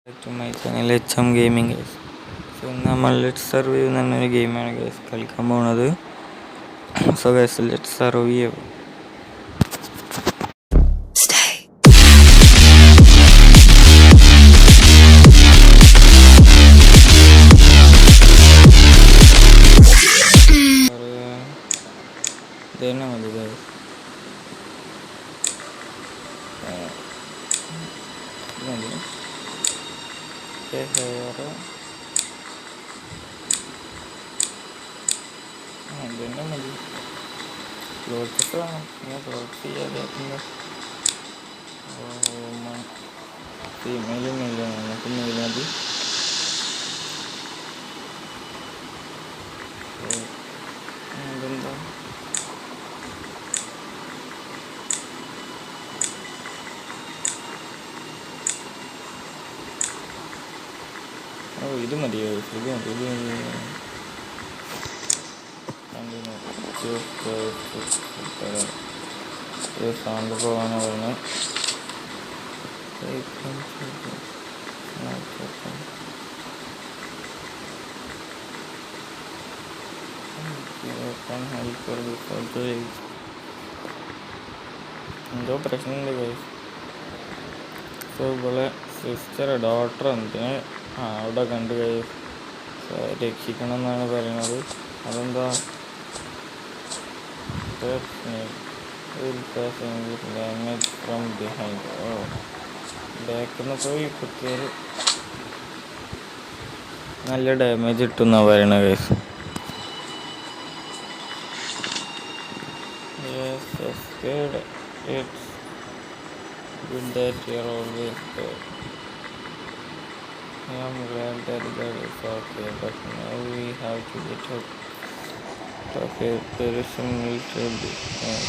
Back to my channel HM Gaming guys. So നമ്മൾ let survive എന്ന് പറഞ്ഞൊരു ഗെയിമാണ് ഗൈസ് കളിക്കാൻ പോകുന്നത്. So guys let survive. ഇതന്നെ മതി ഗൈസ്. ഇതന്നെ മതി. ക്ലോത്ത്സ് വേണം. ക്ലോത്ത് ചെയ്യാതെ ഫീമെയിലും മെയിലും നമുക്ക് മെയിൽ മതി. അതെന്താ ഇത് മതിയോ? ഇത് സൗണ്ട് പോകാനാണ് പറയുന്നത്. എന്തോ പ്രശ്നമുണ്ട് ഗൈസ്. സോ ഇവിടെ സിസ്റ്റർ ഡോട്ടർ എന്തിന് അവിടെ കണ്ടു ഗൈസ്. രക്ഷിക്കണം എന്നാണ് പറയുന്നത്. അതെന്താ ഡാമേജ് ഫ്രം ബിഹൈൻഡ്. ബാക്കിൽ നിന്ന് പോയി കുത്തിയാൽ നല്ല ഡാമേജ് കിട്ടുമെന്നാണ് പറയണത് guys. It's good that you're always there. I'm glad that is okay, but now we have to get out of here. There is some military business.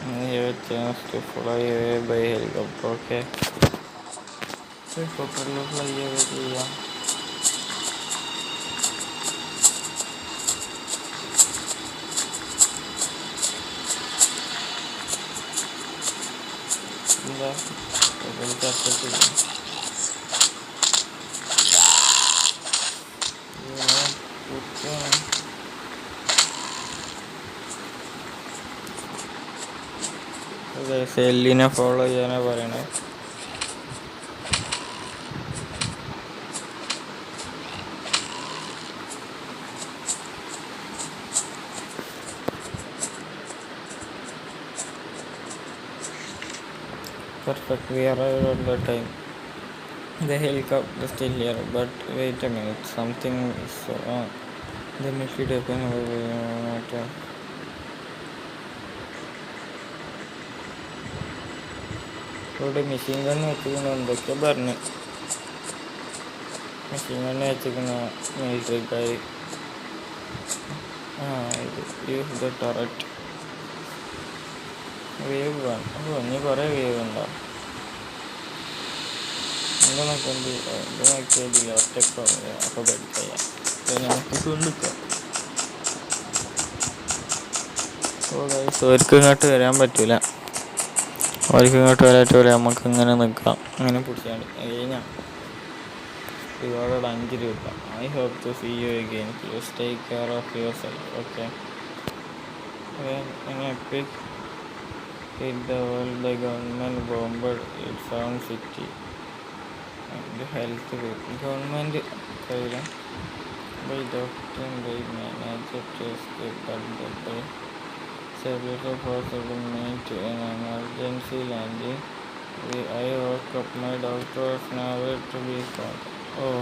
I have a chance to fly away by helicopter, okay? Helicopter fly away ചെയ്യാം. എന്താ സെല്ലിനെ follow ചെയ്യാനാ പറയണേ. Perfect, we arrived at the time. The helicopter is still here, but wait a minute, something is wrong. The military weapon ഇവിടെ machine gun വെച്ചിരിക്കുന്ന എന്തൊക്കെയാ പറഞ്ഞു. Machine gun വെച്ചിരിക്കുന്ന മിലിറ്ററിക്കാർ. ഇത് use the turret. Wave gun. ഇനി കുറേ വേവ് ഉണ്ടോ? എന്താ നോക്കണ്ടി ഇത് നോക്കിയാൽ ഒറ്റക്കോ അപ്പോൾ പഠിക്കാം. നമുക്ക് കൊണ്ടിക്കാം. അവർക്ക് ഇങ്ങോട്ട് വരാൻ പറ്റൂല. അവർക്ക് ഇങ്ങോട്ട് വരാറ്റൂല. നമുക്ക് ഇങ്ങനെ നിൽക്കാം. ഇങ്ങനെ പിടിച്ചാണ്ട് കഴിഞ്ഞാൽ ഇവരോട് 5 രൂപ. I hope to see you again. Please take care of yourself, okay? Hit the world, the government bombed its own city. The health government by doctor they managed to escape, but they several possible made an emergency landing. I woke up, my doctor was nowhere to be found. Oh,